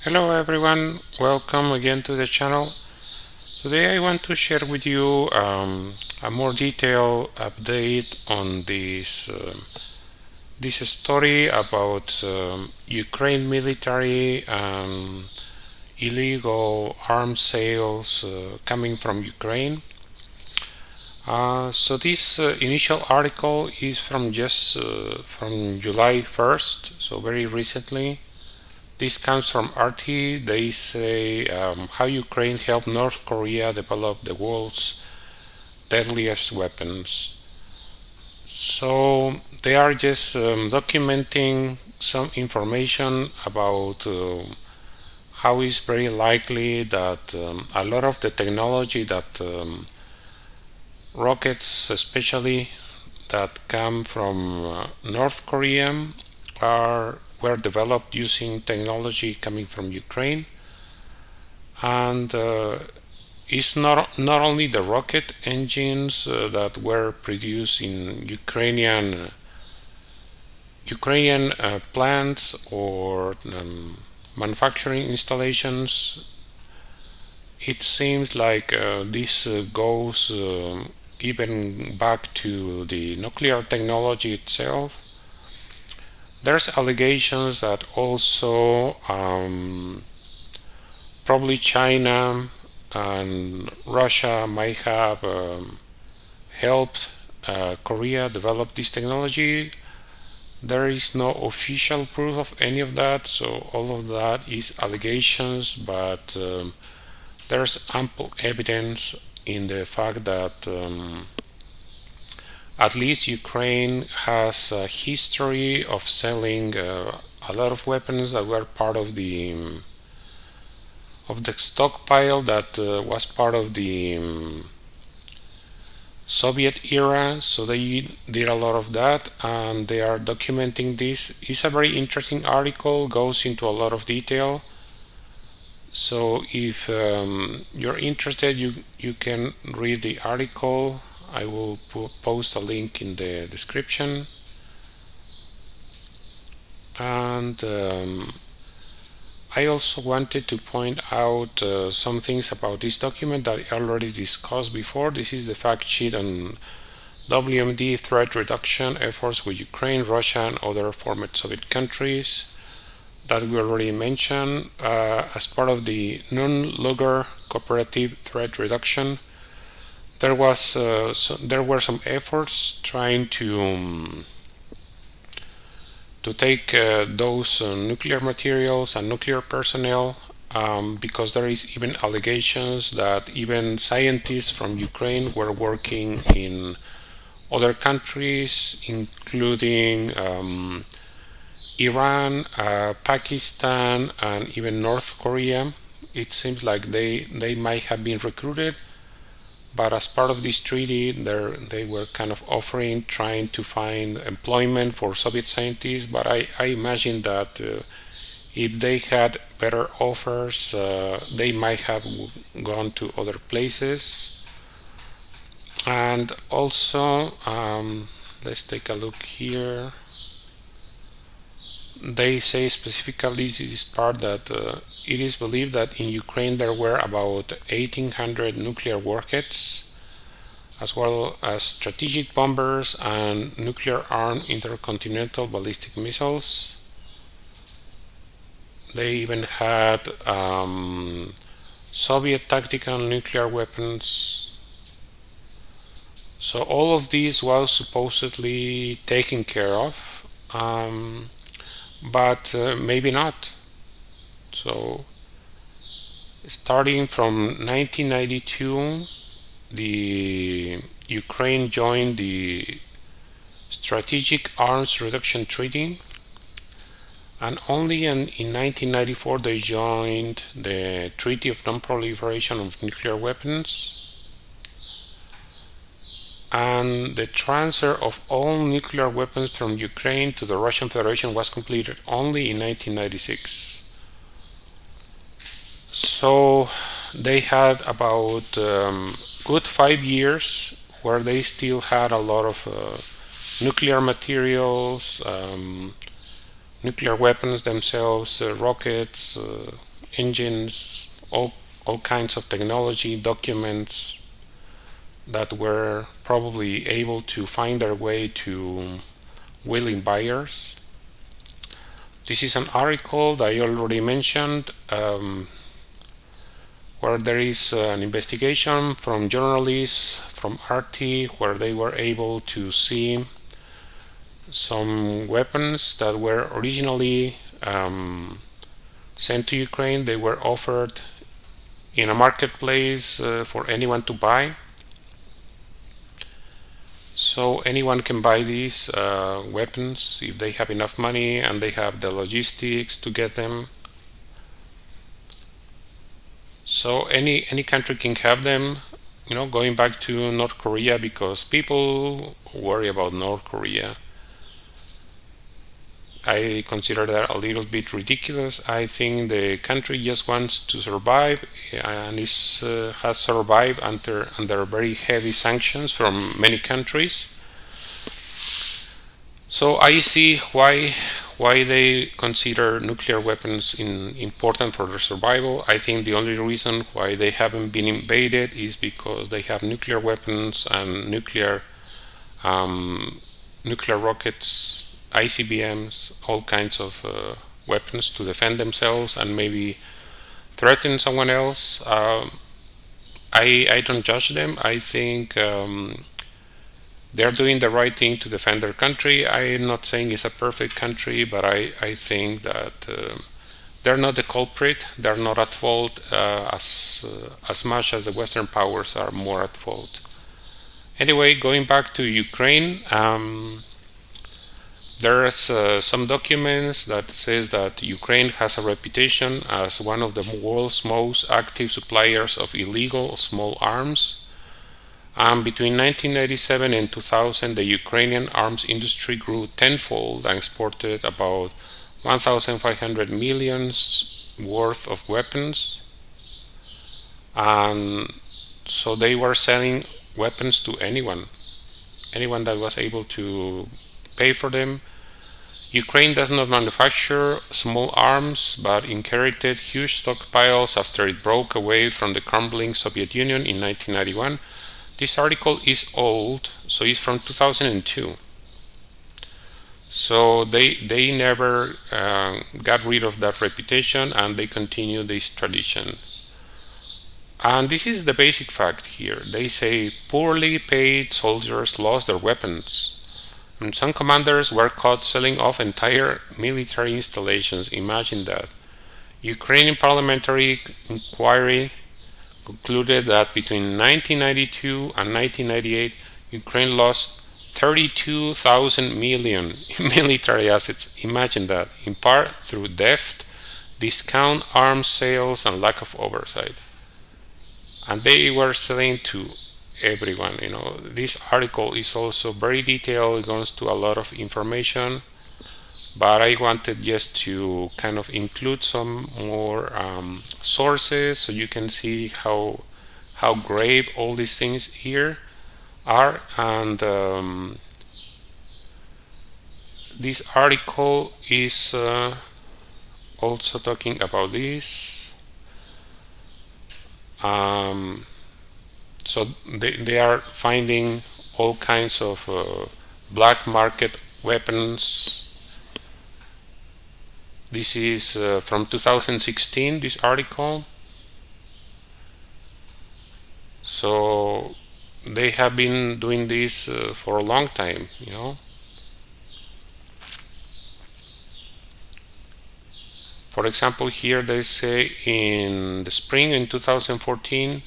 Hello everyone, welcome again to the channel. Today I want to share with you a more detailed update on this story about Ukraine military and illegal arms sales coming from Ukraine. So this initial article is from from July 1st, so very recently. This comes from RT. They say how Ukraine helped North Korea develop the world's deadliest weapons. So they are just documenting some information about how it's very likely that a lot of the technology that rockets, especially that come from North Korea, were developed using technology coming from Ukraine, and it's not only the rocket engines that were produced in Ukrainian plants or manufacturing installations. It seems like this goes even back to the nuclear technology itself. There's allegations that also probably China and Russia might have helped Korea develop this technology. There is no official proof of any of that, so all of that is allegations, but there's ample evidence in the fact that at least Ukraine has a history of selling a lot of weapons that were part of the stockpile that was part of the Soviet era. So they did a lot of that, and they are documenting this. It's a very interesting article, goes into a lot of detail. So if you're interested, you can read the article. I will post a link in the description. And I also wanted to point out some things about this document that I already discussed before. This is the fact sheet on WMD threat reduction efforts with Ukraine, Russia, and other former Soviet countries that we already mentioned as part of the non-lugger cooperative threat reduction. There were some efforts trying to take those nuclear materials and nuclear personnel, because there is even allegations that even scientists from Ukraine were working in other countries, including Iran, Pakistan, and even North Korea. It seems like they might have been recruited, but as part of this treaty, they were kind of trying to find employment for Soviet scientists. But I imagine that if they had better offers, they might have gone to other places. And also, let's take a look here. They say specifically this part that it is believed that in Ukraine there were about 1,800 nuclear warheads, as well as strategic bombers and nuclear-armed intercontinental ballistic missiles. They even had Soviet tactical nuclear weapons. So all of these was supposedly taken care of. But maybe not. So starting from 1992, the Ukraine joined the Strategic Arms Reduction Treaty, and only in 1994 they joined the Treaty of Non-Proliferation of Nuclear Weapons. And the transfer of all nuclear weapons from Ukraine to the Russian Federation was completed only in 1996. So they had about good 5 years where they still had a lot of nuclear materials, nuclear weapons themselves, rockets, engines, all kinds of technology, documents that were probably able to find their way to willing buyers. This is an article that I already mentioned, where there is an investigation from journalists from RT, where they were able to see some weapons that were originally sent to Ukraine. They were offered in a marketplace for anyone to buy. So anyone can buy these weapons if they have enough money and they have the logistics to get them. So any country can have them. Going back to North Korea, because people worry about North Korea. I consider that a little bit ridiculous. I think the country just wants to survive, and has survived under very heavy sanctions from many countries. So I see why they consider nuclear weapons important for their survival. I think the only reason why they haven't been invaded is because they have nuclear weapons and nuclear rockets, ICBMs, all kinds of weapons to defend themselves and maybe threaten someone else. I don't judge them. I think they're doing the right thing to defend their country. I'm not saying it's a perfect country, but I think that they're not the culprit. They're not at fault as much as the Western powers are more at fault. Anyway, going back to Ukraine, there's some documents that says that Ukraine has a reputation as one of the world's most active suppliers of illegal small arms. Between 1997 and 2000, the Ukrainian arms industry grew tenfold and exported about 1,500 million worth of weapons. And so they were selling weapons to anyone that was able to pay for them. Ukraine does not manufacture small arms, but inherited huge stockpiles after it broke away from the crumbling Soviet Union in 1991. This article is old, so it's from 2002. So they never got rid of that reputation, and they continue this tradition. And this is the basic fact here. They say poorly paid soldiers lost their weapons. And some commanders were caught selling off entire military installations. Imagine that. Ukrainian parliamentary inquiry concluded that between 1992 and 1998, Ukraine lost 32,000 million in military assets. Imagine that. In part through theft, discount arms sales, and lack of oversight. And they were selling to everyone. This article is also very detailed. It goes to a lot of information, but I wanted just to kind of include some more sources so you can see how grave all these things here are. And this article is also talking about this. So they are finding all kinds of black market weapons. This is from 2016, this article. So they have been doing this for a long time, For example, here they say in the spring in 2014,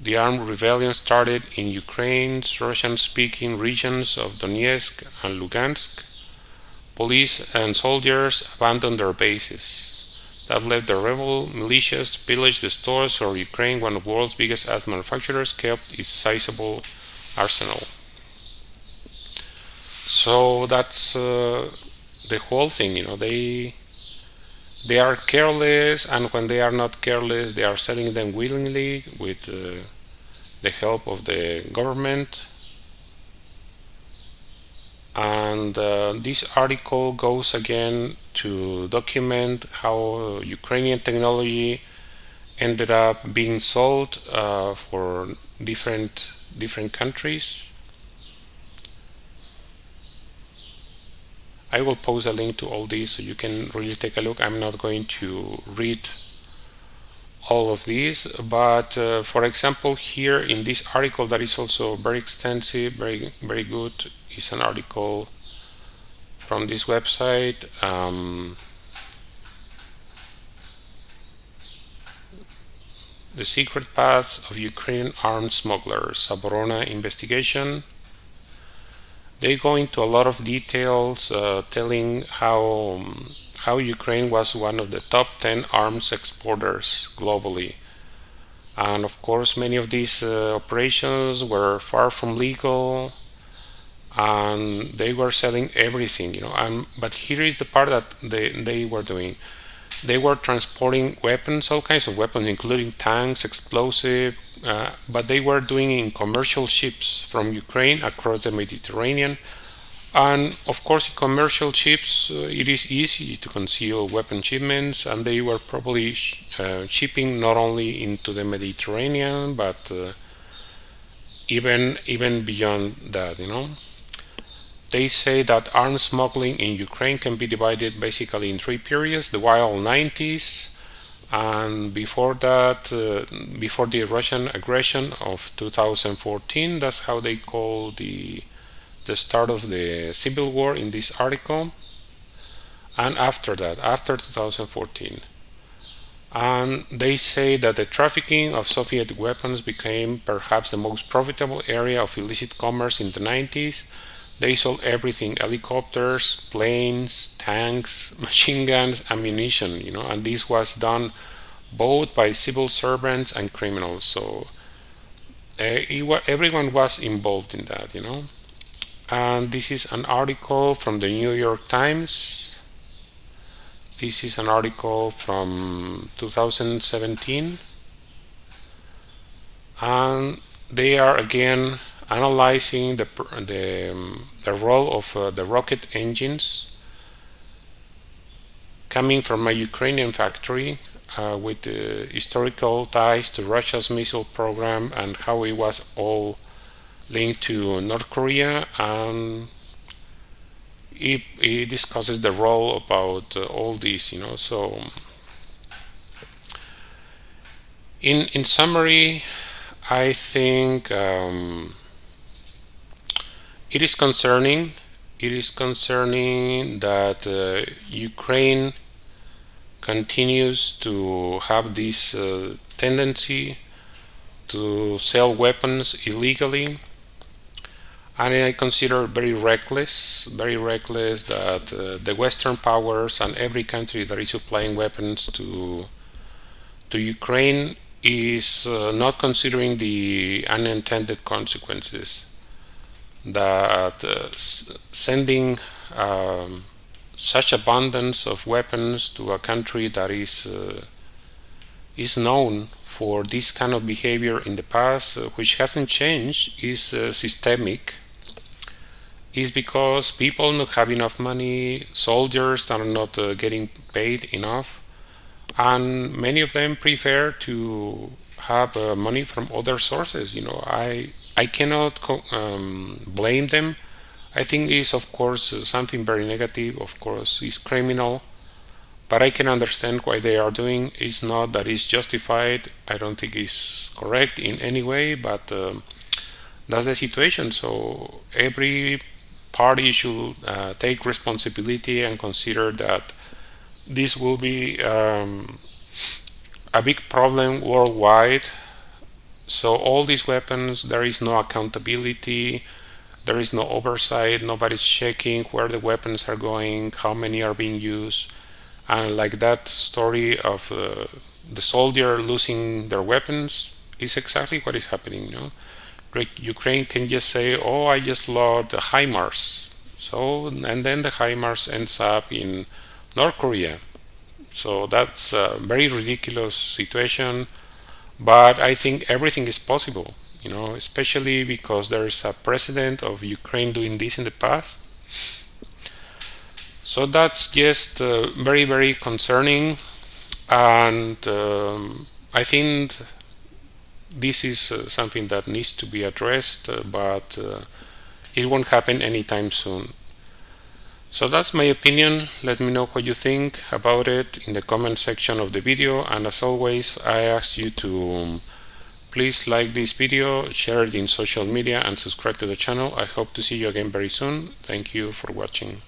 the armed rebellion started in Ukraine's Russian-speaking regions of Donetsk and Lugansk. Police and soldiers abandoned their bases. That left the rebel militias to pillage the stores where Ukraine, one of the world's biggest arms manufacturers, kept its sizable arsenal. So that's the whole thing, they are careless, and when they are not careless, they are selling them willingly with the help of the government. And this article goes again to document how Ukrainian technology ended up being sold for different countries. I will post a link to all these so you can really take a look. I'm not going to read all of these, but for example, here in this article that is also very extensive, very good, is an article from this website. The Secret Paths of Ukrainian Arms Smugglers, Saborona Investigation. They go into a lot of details telling how Ukraine was one of the top 10 arms exporters globally. And of course, many of these operations were far from legal, and they were selling everything, but here is the part that they were doing. They were transporting weapons, all kinds of weapons, including tanks, explosive, but they were doing it in commercial ships from Ukraine across the Mediterranean. And of course, in commercial ships, it is easy to conceal weapon shipments, and they were probably shipping not only into the Mediterranean, but even beyond that, They say that arms smuggling in Ukraine can be divided basically in three periods: the wild 90s, and before that, before the Russian aggression of 2014. That's how they call the start of the civil war in this article. And after that, after 2014. And they say that the trafficking of Soviet weapons became perhaps the most profitable area of illicit commerce in the 90s. They sold everything: helicopters, planes, tanks, machine guns, ammunition, and this was done both by civil servants and criminals. So everyone was involved in that, And this is an article from the New York Times. This is an article from 2017. And they are again analyzing the role of the rocket engines coming from a Ukrainian factory with historical ties to Russia's missile program, and how it was all linked to North Korea. And it discusses the role about all this, So in summary, I think it is concerning. It is concerning that Ukraine continues to have this tendency to sell weapons illegally, and I consider very reckless that the Western powers and every country that is supplying weapons to Ukraine is not considering the unintended consequences that sending such abundance of weapons to a country that is known for this kind of behavior in the past, which hasn't changed, is systemic, is because people don't have enough money, soldiers are not getting paid enough, and many of them prefer to have money from other sources. I cannot blame them. I think it's of course something very negative. Of course, it's criminal, but I can understand why they are doing. It's not that it's justified. I don't think it's correct in any way, but that's the situation. So every party should take responsibility and consider that this will be a big problem worldwide. So all these weapons, there is no accountability, there is no oversight, nobody's checking where the weapons are going, how many are being used. And like that story of the soldier losing their weapons is exactly what is happening. Ukraine can just say, "Oh, I just lost the HIMARS," and then the HIMARS ends up in North Korea. So that's a very ridiculous situation. But I think everything is possible, especially because there is a precedent of Ukraine doing this in the past. So that's just very concerning, and I think this is something that needs to be addressed, but it won't happen anytime soon. So that's my opinion. Let me know what you think about it in the comment section of the video, and as always, I ask you to please like this video, share it in social media, and subscribe to the channel. I hope to see you again very soon. Thank you for watching.